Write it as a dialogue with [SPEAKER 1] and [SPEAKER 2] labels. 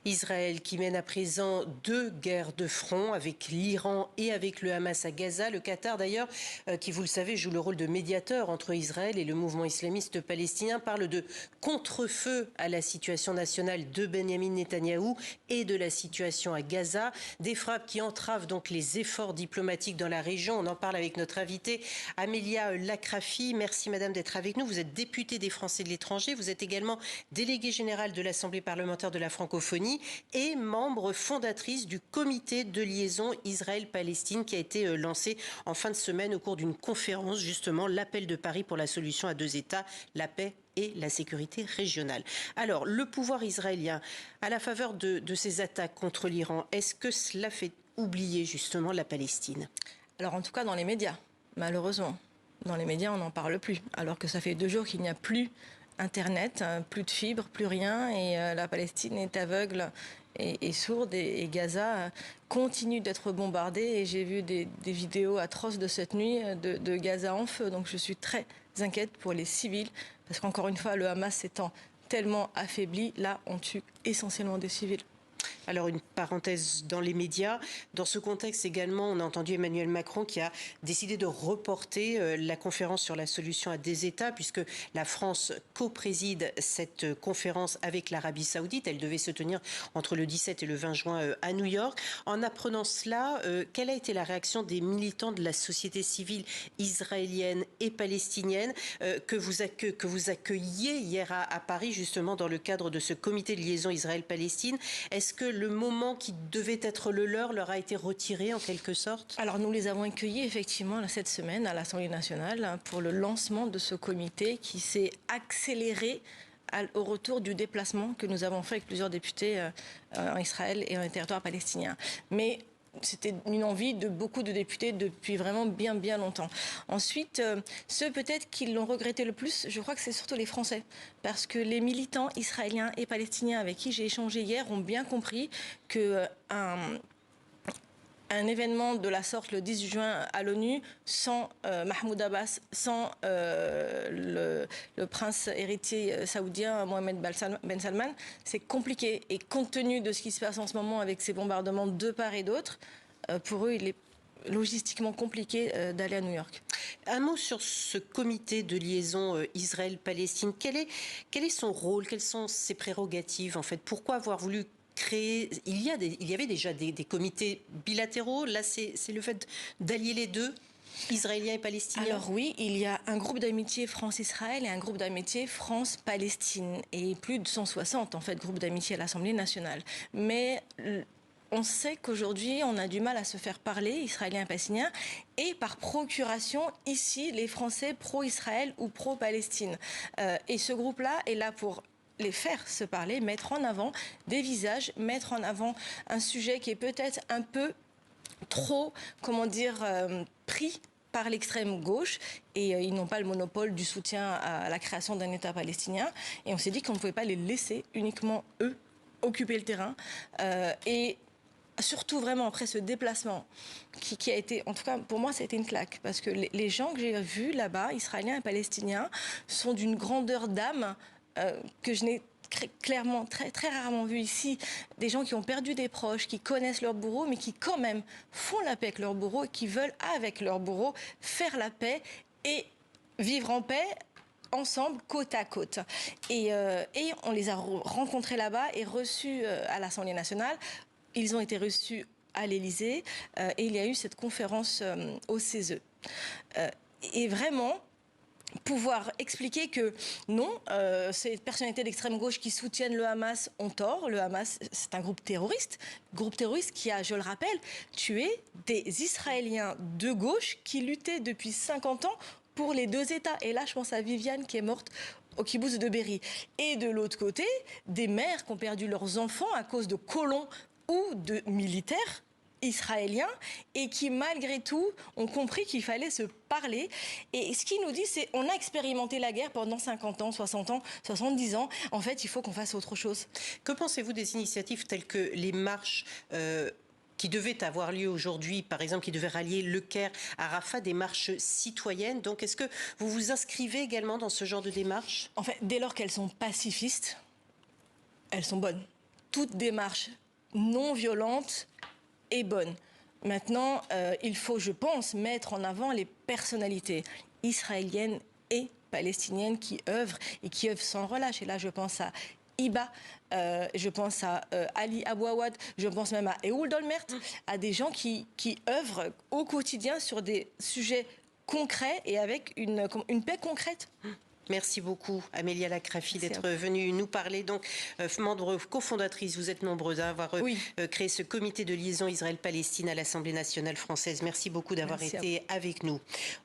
[SPEAKER 1] Israël qui mène à présent deux guerres de front avec l'Iran et avec le Hamas à Gaza. Le Qatar d'ailleurs, qui vous le savez, joue le rôle de médiateur entre Israël et le mouvement islamiste palestinien, parle de contre-feu à la situation nationale de Benyamin Netanyahou et de la situation à Gaza. Des frappes qui entravent donc les efforts diplomatiques dans la région. On en parle avec notre invitée Amélia Lacrafi. Merci madame d'être avec nous. Vous êtes députée des Français de l'étranger. Vous êtes également déléguée générale de l'Assemblée parlementaire de la francophonie et membre fondatrice du comité de liaison Israël-Palestine qui a été lancé en fin de semaine au cours d'une conférence, justement, l'appel de Paris pour la solution à deux États, la paix et la sécurité régionale. Alors, le pouvoir israélien, à la faveur de ces attaques contre l'Iran, est-ce que cela fait oublier justement la Palestine?
[SPEAKER 2] Alors, en tout cas, dans les médias, malheureusement. Dans les médias, on n'en parle plus. Alors que ça fait 2 jours qu'il n'y a plus Internet, plus de fibres, plus rien. Et la Palestine est aveugle et sourde. Et Gaza continue d'être bombardée. Et j'ai vu des vidéos atroces de cette nuit de Gaza en feu. Donc je suis très inquiète pour les civils. Parce qu'encore une fois, le Hamas s'étant tellement affaibli, là, on tue essentiellement des civils.
[SPEAKER 1] Alors, une parenthèse dans les médias. Dans ce contexte également, on a entendu Emmanuel Macron qui a décidé de reporter la conférence sur la solution à des États, puisque la France co-préside cette conférence avec l'Arabie Saoudite. Elle devait se tenir entre le 17 et le 20 juin à New York. En apprenant cela, quelle a été la réaction des militants de la société civile israélienne et palestinienne que vous accueilliez hier à Paris, justement, dans le cadre de ce comité de liaison Israël-Palestine? Est-ce que le moment qui devait être le leur a été retiré en quelque sorte?
[SPEAKER 2] Alors nous les avons accueillis effectivement cette semaine à l'Assemblée nationale pour le lancement de ce comité qui s'est accéléré au retour du déplacement que nous avons fait avec plusieurs députés en Israël et dans les territoires palestiniens. Mais c'était une envie de beaucoup de députés depuis vraiment bien longtemps. Ensuite, ceux peut-être qui l'ont regretté le plus, je crois que c'est surtout les Français. Parce que les militants israéliens et palestiniens avec qui j'ai échangé hier ont bien compris qu'un événement de la sorte le 10 juin à l'ONU, sans Mahmoud Abbas, sans le prince héritier saoudien Mohamed Ben Salman, c'est compliqué. Et compte tenu de ce qui se passe en ce moment avec ces bombardements de part et d'autre, pour eux, il est logistiquement compliqué d'aller à New York.
[SPEAKER 1] Un mot sur ce comité de liaison Israël-Palestine. Quel est son rôle? Quelles sont ses prérogatives en fait? Pourquoi avoir voulu créer... Il y avait déjà des comités bilatéraux. Là, c'est le fait d'allier les deux, israéliens et palestiniens.
[SPEAKER 2] Alors oui, il y a un groupe d'amitié France-Israël et un groupe d'amitié France-Palestine. Et plus de 160, en fait, groupes d'amitié à l'Assemblée nationale. Mais on sait qu'aujourd'hui, on a du mal à se faire parler, Israéliens et Palestiniens, et par procuration, ici, les Français pro-Israël ou pro-Palestine. Et ce groupe-là est là pour les faire se parler, mettre en avant des visages, mettre en avant un sujet qui est peut-être un peu trop, comment dire, pris par l'extrême gauche, et ils n'ont pas le monopole du soutien à la création d'un État palestinien. Et on s'est dit qu'on ne pouvait pas les laisser uniquement, eux, occuper le terrain. Et surtout vraiment après ce déplacement qui a été, en tout cas pour moi, ça a été une claque. Parce que les gens que j'ai vus là-bas, israéliens et palestiniens, sont d'une grandeur d'âme que je n'ai clairement très rarement vu ici. Des gens qui ont perdu des proches, qui connaissent leur bourreau, mais qui quand même font la paix avec leur bourreau et qui veulent, avec leur bourreau, faire la paix et vivre en paix ensemble, côte à côte. Et on les a rencontrés là-bas et reçus à l'Assemblée nationale. Ils ont été reçus à l'Élysée et il y a eu cette conférence au CESE. Et vraiment, pouvoir expliquer que non, ces personnalités d'extrême gauche qui soutiennent le Hamas ont tort. Le Hamas, c'est un groupe terroriste qui a, je le rappelle, tué des Israéliens de gauche qui luttaient depuis 50 ans pour les deux États. Et là, je pense à Viviane qui est morte au kibbutz de Be'eri. Et de l'autre côté, des mères qui ont perdu leurs enfants à cause de colons ou de militaires israéliens et qui malgré tout ont compris qu'il fallait se parler. Et ce qu'il nous dit, c'est on a expérimenté la guerre pendant 50 ans, 60 ans, 70 ans. En fait, il faut qu'on fasse autre chose.
[SPEAKER 1] Que pensez-vous des initiatives telles que les marches qui devaient avoir lieu aujourd'hui, par exemple, qui devaient rallier Le Caire à Rafah, des marches citoyennes? Donc, est-ce que vous vous inscrivez également dans ce genre de démarche?
[SPEAKER 2] En fait, dès lors qu'elles sont pacifistes, elles sont bonnes. toute démarche non violente est bonne. Maintenant, il faut, je pense, mettre en avant les personnalités israéliennes et palestiniennes qui œuvrent et qui œuvrent sans relâche. Et là, je pense à Iba, je pense à Ali Abouawad, je pense même à Ehud Olmert, à des gens qui œuvrent au quotidien sur des sujets concrets et avec une paix concrète.
[SPEAKER 1] Merci beaucoup, Amélia Lacrafi, d'être venue nous parler. Donc, membre cofondatrice, vous êtes nombreuses à avoir créé ce comité de liaison Israël-Palestine à l'Assemblée nationale française. Merci beaucoup d'avoir été avec nous.